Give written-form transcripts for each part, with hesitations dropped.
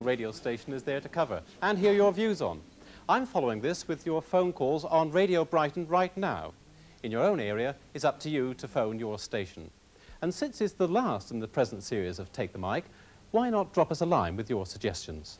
radio station is there to cover and hear your views on. I'm following this with your phone calls on Radio Brighton right now. In your own area, it's up to you to phone your station. And since it's the last in the present series of Take the Mic, why not drop us a line with your suggestions?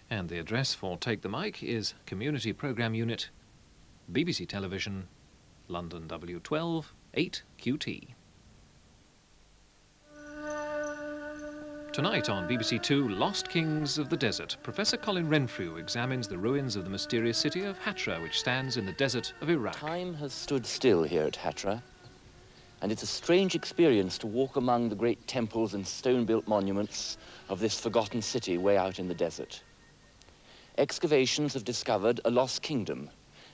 And the address for Take the Mic is Community Programme Unit, BBC Television, London W12 8QT. Tonight on BBC2, Lost Kings of the Desert, Professor Colin Renfrew examines the ruins of the mysterious city of Hatra, which stands in the desert of Iraq. Time has stood still here at Hatra, and it's a strange experience to walk among the great temples and stone-built monuments of this forgotten city way out in the desert. Excavations have discovered a lost kingdom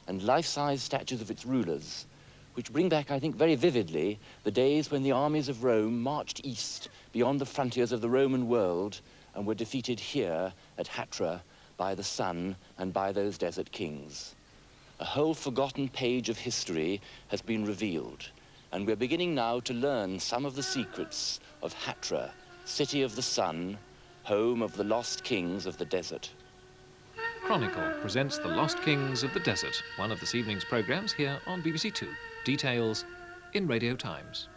and life-size statues of its rulers, which bring back, I think, very vividly the days when the armies of Rome marched east beyond the frontiers of the Roman world and were defeated here at Hatra by the sun and by those desert kings. A whole forgotten page of history has been revealed, and we're beginning now to learn some of the secrets of Hatra, city of the sun, home of the lost kings of the desert. Chronicle presents The Lost Kings of the Desert, one of this evening's programmes here on BBC2. Details in Radio Times.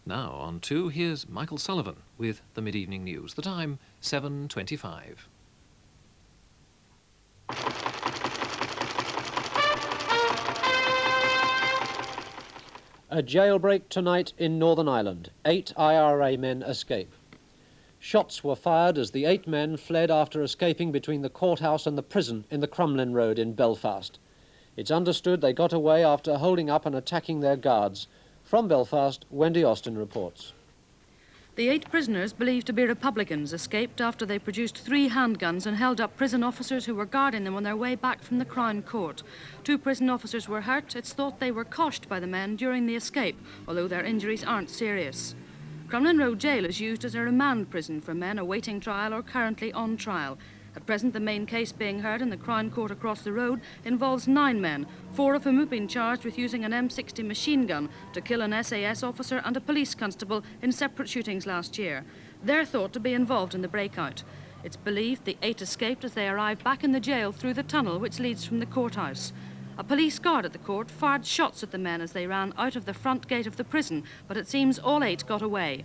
Now on 2, here's Michael Sullivan with the mid-evening news. The time, 7:25. A jailbreak tonight in Northern Ireland. 8 IRA men escape. Shots were fired as the 8 men fled after escaping between the courthouse and the prison in the Crumlin Road in Belfast. It's understood they got away after holding up and attacking their guards. From Belfast, Wendy Austin reports. The 8 prisoners, believed to be Republicans, escaped after they produced 3 handguns and held up prison officers who were guarding them on their way back from the Crown Court. 2 prison officers were hurt. It's thought they were coshed by the men during the escape, although their injuries aren't serious. Crumlin Road Jail is used as a remand prison for men awaiting trial or currently on trial. At present, the main case being heard in the Crown Court across the road involves 9 men, 4 of whom have been charged with using an M60 machine gun to kill an SAS officer and a police constable in separate shootings last year. They're thought to be involved in the breakout. It's believed the 8 escaped as they arrived back in the jail through the tunnel which leads from the courthouse. A police guard at the court fired shots at the men as they ran out of the front gate of the prison, but it seems all 8 got away.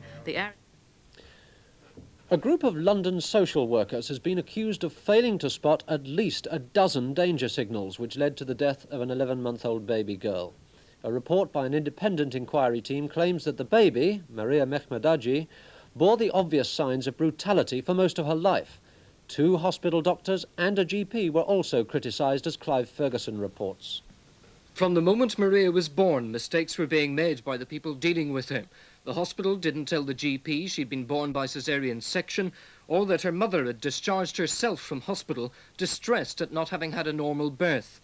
A group of London social workers has been accused of failing to spot at least a dozen danger signals which led to the death of an 11-month-old baby girl. A report by an independent inquiry team claims that the baby, Maria Mehmedadji, bore the obvious signs of brutality for most of her life. 2 hospital doctors and a GP were also criticised, as Clive Ferguson reports. From the moment Maria was born, mistakes were being made by the people dealing with her. The hospital didn't tell the GP she'd been born by caesarean section, or that her mother had discharged herself from hospital, distressed at not having had a normal birth.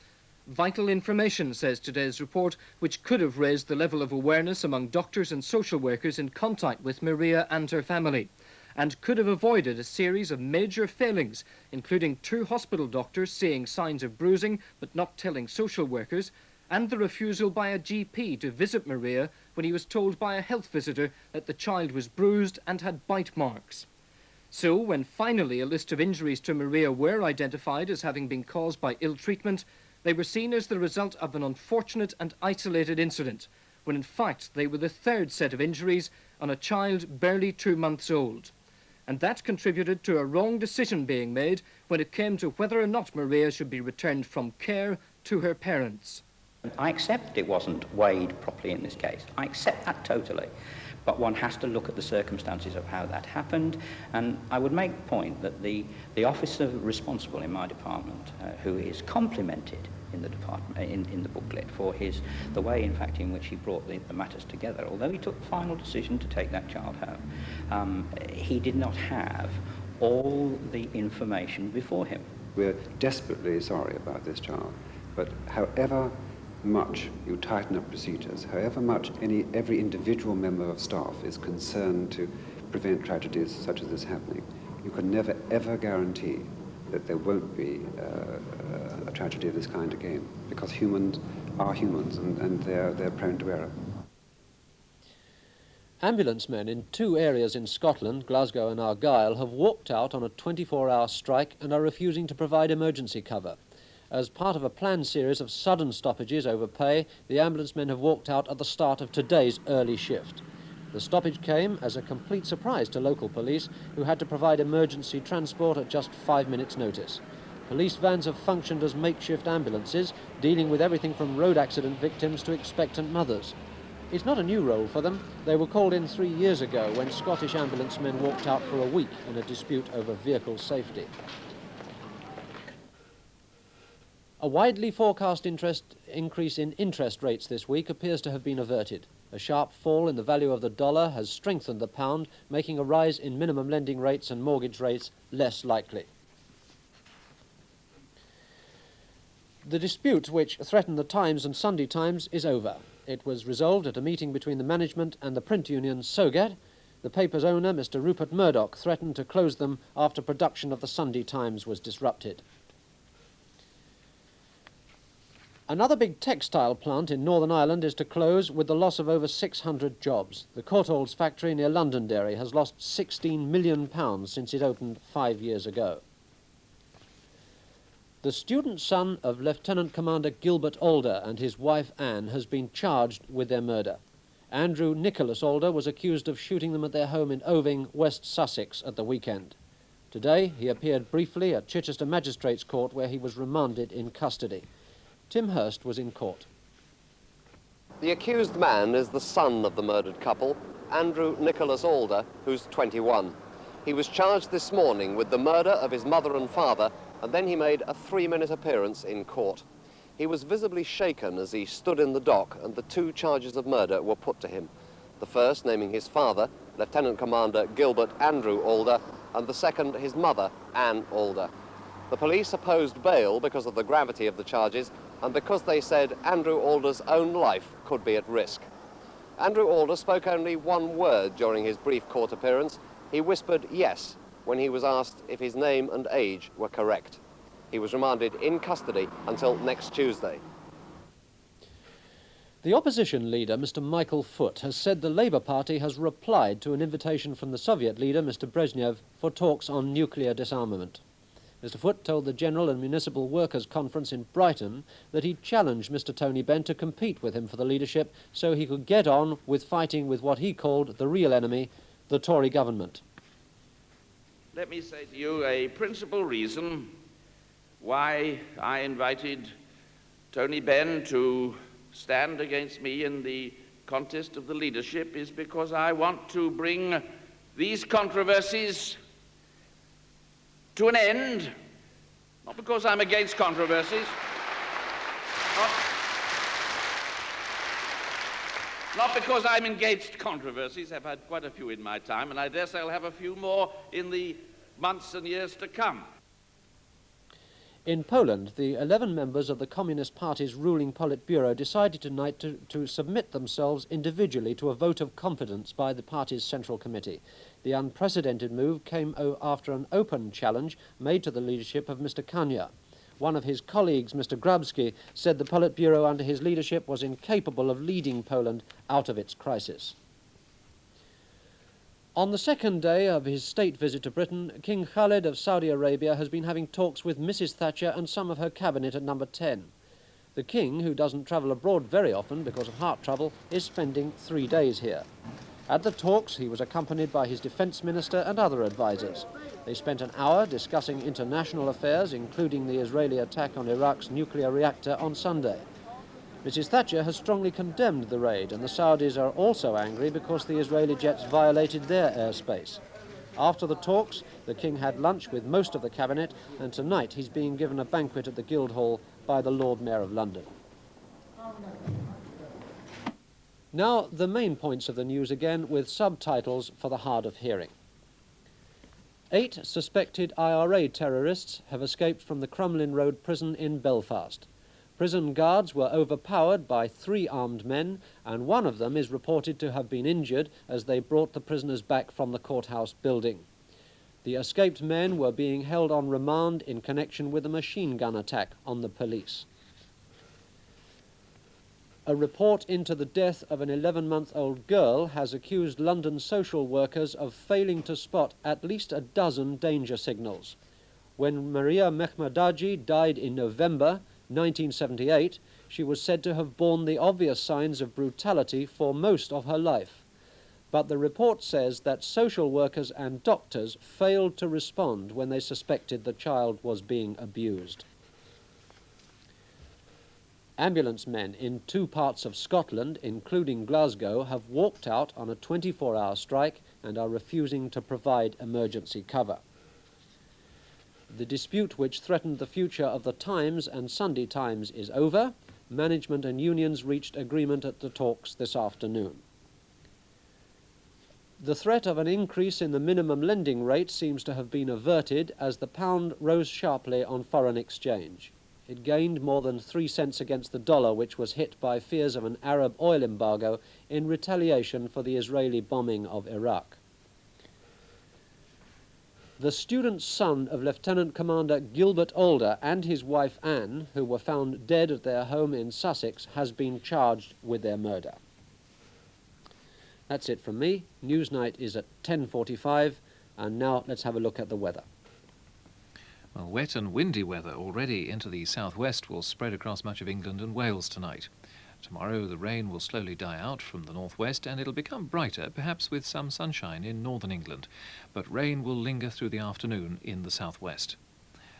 Vital information, says today's report, which could have raised the level of awareness among doctors and social workers in contact with Maria and her family, and could have avoided a series of major failings, including 2 hospital doctors seeing signs of bruising but not telling social workers, and the refusal by a GP to visit Maria when he was told by a health visitor that the child was bruised and had bite marks. So, when finally a list of injuries to Maria were identified as having been caused by ill treatment, they were seen as the result of an unfortunate and isolated incident, when in fact they were the 3rd set of injuries on a child barely 2 months old. And that contributed to a wrong decision being made when it came to whether or not Maria should be returned from care to her parents. I accept it wasn't weighed properly in this case. I accept that totally. But one has to look at the circumstances of how that happened. And I would make the point that the officer responsible in my department, who is complimented in the department, in the booklet for the way, in fact, in which he brought the matters together, although he took the final decision to take that child home, he did not have all the information before him. We're desperately sorry about this child, but however much you tighten up procedures, however much every individual member of staff is concerned to prevent tragedies such as this happening, you can never ever guarantee that there won't be a tragedy of this kind again, because humans are humans and they're prone to error. Ambulance men in 2 areas in Scotland, Glasgow and Argyll, have walked out on a 24-hour strike and are refusing to provide emergency cover. As part of a planned series of sudden stoppages over pay, the ambulance men have walked out at the start of today's early shift. The stoppage came as a complete surprise to local police, who had to provide emergency transport at just 5 minutes' notice. Police vans have functioned as makeshift ambulances, dealing with everything from road accident victims to expectant mothers. It's not a new role for them. They were called in 3 years ago when Scottish ambulance men walked out for a week in a dispute over vehicle safety. A widely forecast increase in interest rates this week appears to have been averted. A sharp fall in the value of the dollar has strengthened the pound, making a rise in minimum lending rates and mortgage rates less likely. The dispute which threatened the Times and Sunday Times is over. It was resolved at a meeting between the management and the print union SOGAT. The paper's owner, Mr. Rupert Murdoch, threatened to close them after production of the Sunday Times was disrupted. Another big textile plant in Northern Ireland is to close with the loss of over 600 jobs. The Courtaulds factory near Londonderry has lost £16 million since it opened 5 years ago. The student son of Lieutenant Commander Gilbert Alder and his wife Anne has been charged with their murder. Andrew Nicholas Alder was accused of shooting them at their home in Oving, West Sussex, at the weekend. Today he appeared briefly at Chichester Magistrates Court, where he was remanded in custody. Tim Hurst was in court. The accused man is the son of the murdered couple, Andrew Nicholas Alder, who's 21. He was charged this morning with the murder of his mother and father, and then he made a 3-minute appearance in court. He was visibly shaken as he stood in the dock, and the 2 charges of murder were put to him. The first naming his father, Lieutenant Commander Gilbert Andrew Alder, and the second his mother, Anne Alder. The police opposed bail because of the gravity of the charges and because they said Andrew Alder's own life could be at risk. Andrew Alder spoke only 1 word during his brief court appearance. He whispered yes when he was asked if his name and age were correct. He was remanded in custody until next Tuesday. The opposition leader, Mr. Michael Foot, has said the Labour Party has replied to an invitation from the Soviet leader, Mr. Brezhnev, for talks on nuclear disarmament. Mr. Foot told the General and Municipal Workers' Conference in Brighton that he challenged Mr. Tony Benn to compete with him for the leadership so he could get on with fighting with what he called the real enemy, the Tory government. Let me say to you a principal reason why I invited Tony Benn to stand against me in the contest of the leadership is because I want to bring these controversies to an end, not because I'm against controversies, not because I'm engaged controversies. I've had quite a few in my time, and I dare say I'll have a few more in the months and years to come. In Poland, the 11 members of the Communist Party's ruling Politburo decided tonight to submit themselves individually to a vote of confidence by the party's Central Committee. The unprecedented move came after an open challenge made to the leadership of Mr. Kania. One of his colleagues, Mr. Grabski, said the Politburo under his leadership was incapable of leading Poland out of its crisis. On the second day of his state visit to Britain, King Khaled of Saudi Arabia has been having talks with Mrs. Thatcher and some of her cabinet at number 10. The King, who doesn't travel abroad very often because of heart trouble, is spending 3 days here. At the talks, he was accompanied by his defence minister and other advisers. They spent an hour discussing international affairs, including the Israeli attack on Iraq's nuclear reactor on Sunday. Mrs. Thatcher has strongly condemned the raid, and the Saudis are also angry because the Israeli jets violated their airspace. After the talks, the King had lunch with most of the cabinet, and tonight he's being given a banquet at the Guildhall by the Lord Mayor of London. Now, the main points of the news again, with subtitles for the hard of hearing. 8 suspected IRA terrorists have escaped from the Crumlin Road prison in Belfast. Prison guards were overpowered by 3 armed men, and one of them is reported to have been injured as they brought the prisoners back from the courthouse building. The escaped men were being held on remand in connection with a machine gun attack on the police. A report into the death of an 11-month-old girl has accused London social workers of failing to spot at least a dozen danger signals. When Maria Mehmadaji died in November 1978, she was said to have borne the obvious signs of brutality for most of her life. But the report says that social workers and doctors failed to respond when they suspected the child was being abused. Ambulance men in 2 parts of Scotland, including Glasgow, have walked out on a 24-hour strike and are refusing to provide emergency cover. The dispute which threatened the future of the Times and Sunday Times is over. Management and unions reached agreement at the talks this afternoon. The threat of an increase in the minimum lending rate seems to have been averted as the pound rose sharply on foreign exchange. It gained more than 3 cents against the dollar, which was hit by fears of an Arab oil embargo in retaliation for the Israeli bombing of Iraq. The student son of Lieutenant Commander Gilbert Alder and his wife Anne, who were found dead at their home in Sussex, has been charged with their murder. That's it from me. Newsnight is at 10:45, and now let's have a look at the weather. Well, wet and windy weather already into the southwest will spread across much of England and Wales tonight. Tomorrow the rain will slowly die out from the northwest and it'll become brighter, perhaps with some sunshine in northern England. But rain will linger through the afternoon in the southwest.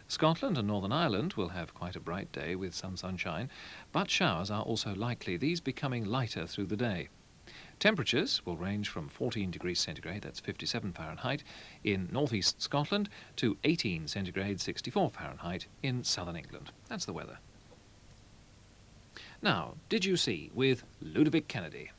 Scotland and Northern Ireland will have quite a bright day with some sunshine, but showers are also likely, these becoming lighter through the day. Temperatures will range from 14 degrees centigrade, that's 57 Fahrenheit, in northeast Scotland to 18 centigrade, 64 Fahrenheit in southern England. That's the weather. Now, Did You See with Ludovic Kennedy.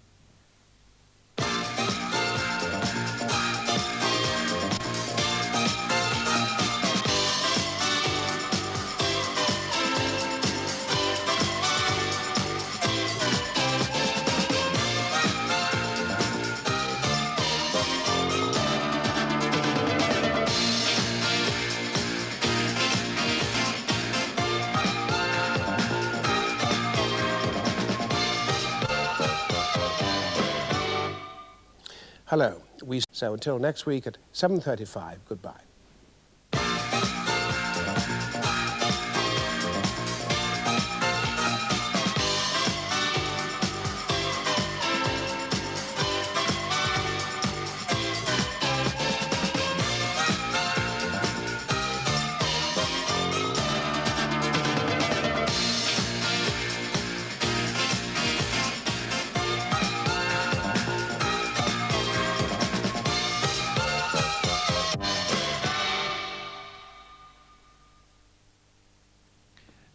Hello. So until next week at 7:35, goodbye.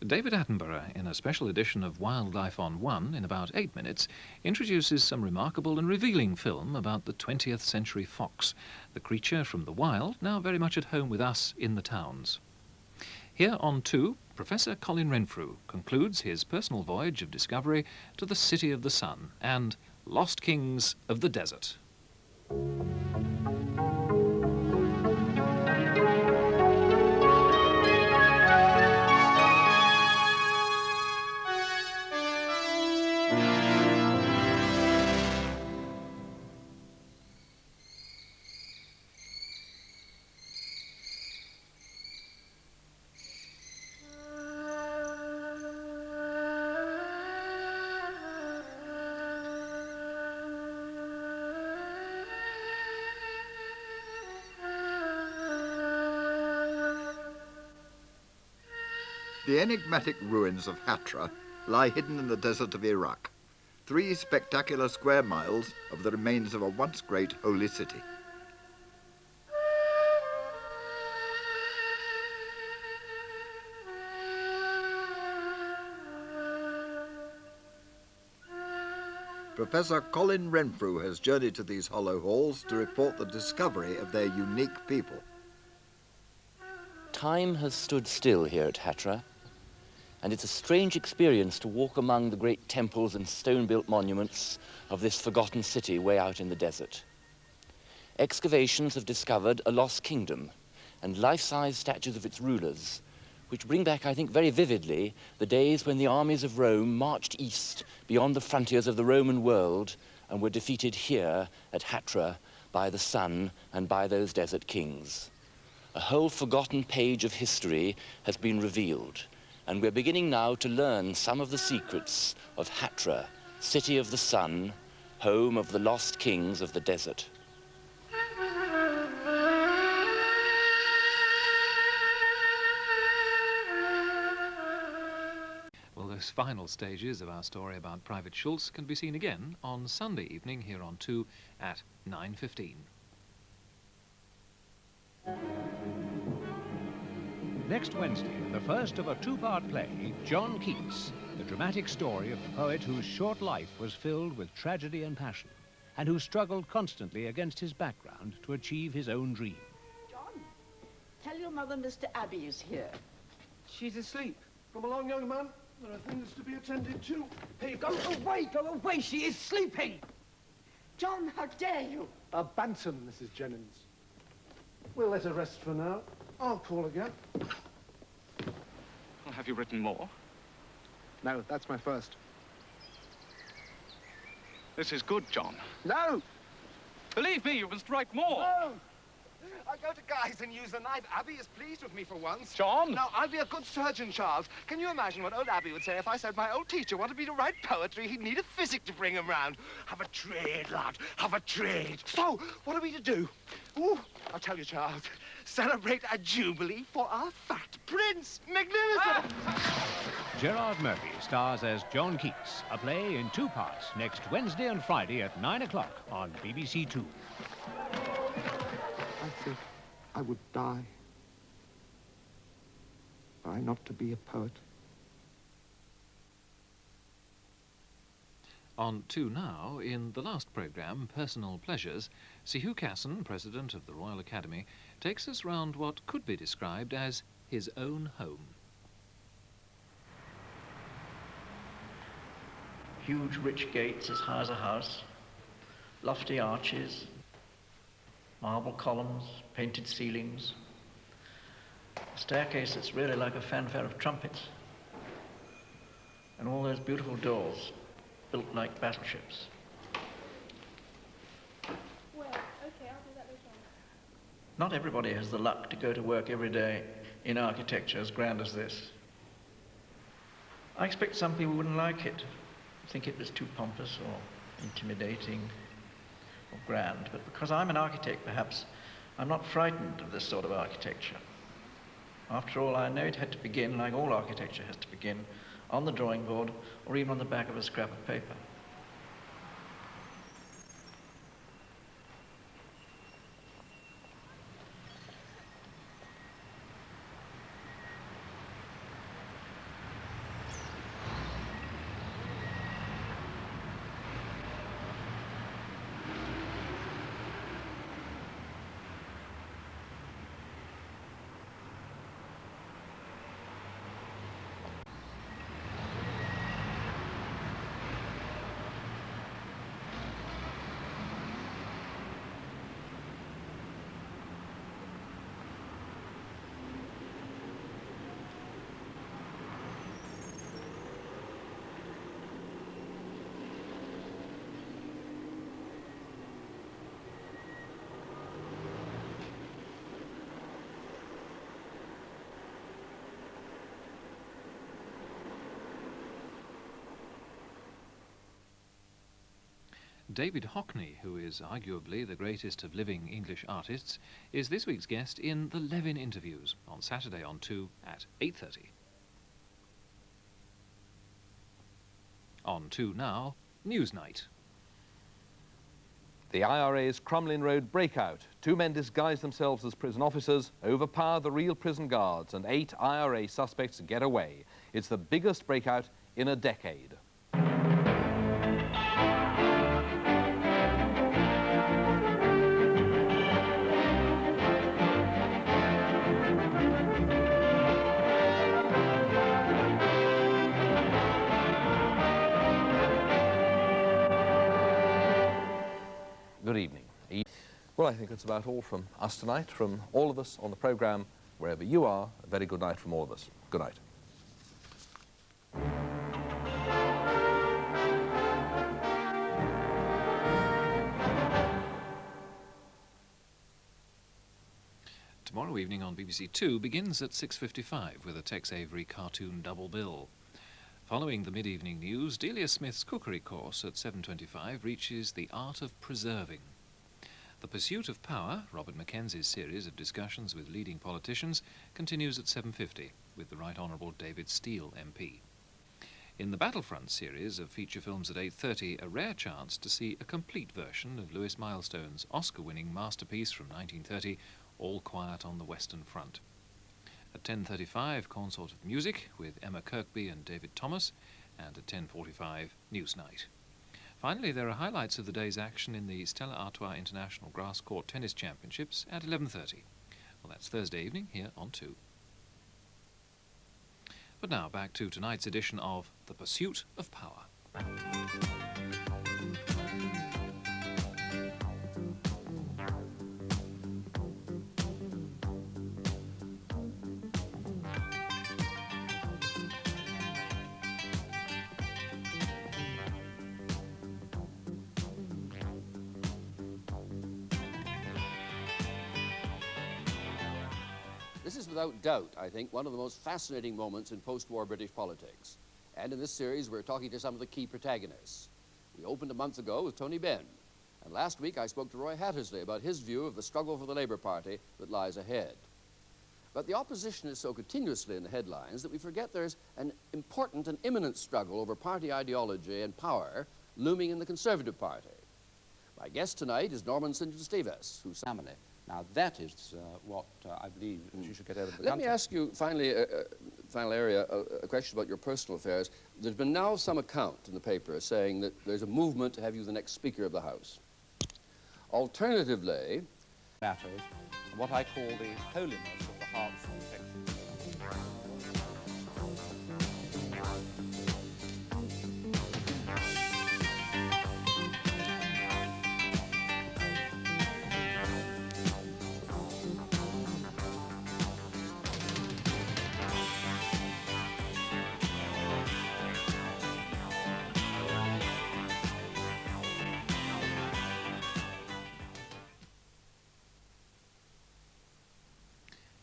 David Attenborough, in a special edition of Wildlife on One, in about 8 minutes, introduces some remarkable and revealing film about the 20th century fox, the creature from the wild, now very much at home with us in the towns. Here on 2, Professor Colin Renfrew concludes his personal voyage of discovery to the City of the Sun and Lost Kings of the Desert. The enigmatic ruins of Hatra lie hidden in the desert of Iraq. 3 spectacular square miles of the remains of a once great holy city. Professor Colin Renfrew has journeyed to these hollow halls to report the discovery of their unique people. Time has stood still here at Hatra, and it's a strange experience to walk among the great temples and stone-built monuments of this forgotten city way out in the desert. Excavations have discovered a lost kingdom and life-size statues of its rulers, which bring back, I think, very vividly the days when the armies of Rome marched east beyond the frontiers of the Roman world and were defeated here at Hatra by the sun and by those desert kings. A whole forgotten page of history has been revealed, and we're beginning now to learn some of the secrets of Hatra, city of the sun, home of the lost kings of the desert. Well, those final stages of our story about Private Schultz can be seen again on Sunday evening here on 2 at 9:15. Next Wednesday, the first of a 2-part play, John Keats, the dramatic story of the poet whose short life was filled with tragedy and passion, and who struggled constantly against his background to achieve his own dream. John, tell your mother Mr. Abbey is here. She's asleep. Come along, young man. There are things to be attended to. Hey, go away, she is sleeping. John, how dare you? A bantam, Mrs. Jennings. We'll let her rest for now. I'll call again. Well, have you written more? No, that's my first. This is good, John. No! Believe me, you must write more. No! I'll go to Guy's and use the knife. Abby is pleased with me for once. John! No, I'll be a good surgeon, Charles. Can you imagine what old Abby would say if I said my old teacher wanted me to write poetry? He'd need a physic to bring him round. Have a trade, lad. Have a trade. So, what are we to do? Ooh, I'll tell you, Charles. Celebrate a jubilee for our fat prince. Magnificent! Gerard Murphy stars as John Keats, a play in 2 parts, next Wednesday and Friday at 9 o'clock on BBC2. I think I would die were I not to be a poet. On 2 now, in the last programme, Personal Pleasures, Sir Hugh Casson, President of the Royal Academy, takes us round what could be described as his own home. Huge, rich gates as high as a house, lofty arches, marble columns, painted ceilings, a staircase that's really like a fanfare of trumpets, and all those beautiful doors built like battleships. Well, okay, I'll do that later on. Not everybody has the luck to go to work every day in architecture as grand as this. I expect some people wouldn't like it, think it was too pompous or intimidating or grand, but because I'm an architect, perhaps, I'm not frightened of this sort of architecture. After all, I know it had to begin, like all architecture has to begin, on the drawing board or even on the back of a scrap of paper. David Hockney, who is arguably the greatest of living English artists, is this week's guest in the Levin Interviews on Saturday on 2 at 8:30. On 2 now, Newsnight. The IRA's Crumlin Road breakout. 2 men disguise themselves as prison officers, overpower the real prison guards, and 8 IRA suspects get away. It's the biggest breakout in a decade. Good evening. Well, I think it's about all from us tonight, from all of us on the programme, wherever you are. A very good night from all of us. Good night. Tomorrow evening on BBC2 begins at 6:55 with a Tex Avery cartoon double bill. Following the mid-evening news, Delia Smith's cookery course at 7:25 reaches the art of preserving. The Pursuit of Power, Robert Mackenzie's series of discussions with leading politicians, continues at 7:50 with the Right Honourable David Steele MP. In the Battlefront series of feature films at 8:30, a rare chance to see a complete version of Lewis Milestone's Oscar-winning masterpiece from 1930, All Quiet on the Western Front. At 10:35, Consort of Music with Emma Kirkby and David Thomas, and at 10:45, Newsnight. Finally, there are highlights of the day's action in the Stella Artois International Grass Court Tennis Championships at 11:30. Well, that's Thursday evening here on 2. But now back to tonight's edition of The Pursuit of Power. This is without doubt, I think, one of the most fascinating moments in post-war British politics. And in this series, we're talking to some of the key protagonists. We opened a month ago with Tony Benn. And last week, I spoke to Roy Hattersley about his view of the struggle for the Labour Party that lies ahead. But the opposition is so continuously in the headlines that we forget there's an important and imminent struggle over party ideology and power looming in the Conservative Party. My guest tonight is Norman St. John Stevens, whose family. Now, that is what I believe she should get out of the Let country. me ask you, finally, final area, a question about your personal affairs. There's been now some account in the paper saying that there's a movement to have you the next Speaker of the House. Alternatively, matters, what I call the holiness of the heart's affection.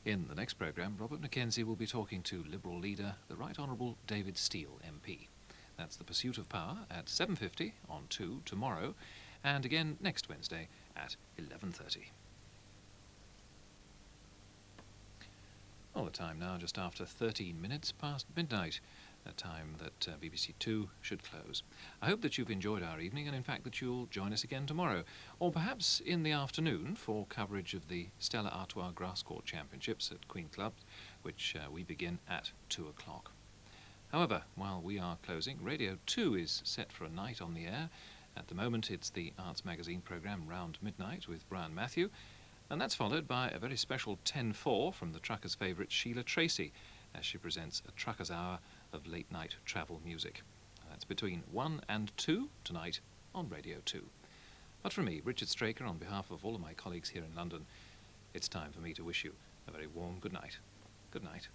In the next programme, Robert Mackenzie will be talking to Liberal leader, the Right Honourable David Steele MP. That's The Pursuit of Power at 7:50 on 2 tomorrow, and again next Wednesday at 11:30. Well, the time now just after 13 minutes past midnight, a time that BBC2 should close. I hope that you've enjoyed our evening, and in fact that you'll join us again tomorrow, or perhaps in the afternoon for coverage of the Stella Artois Grass Court Championships at Queen Club, which we begin at 2 o'clock. However, while we are closing, Radio 2 is set for a night on the air. At the moment it's the Arts Magazine programme Round Midnight with Brian Matthew, and that's followed by a very special 10:4 from the trucker's favourite Sheila Tracy, as she presents a trucker's hour of late-night travel music. That's between 1 and 2 tonight on Radio 2. But from me, Richard Straker, on behalf of all of my colleagues here in London, it's time for me to wish you a very warm good night. Good night.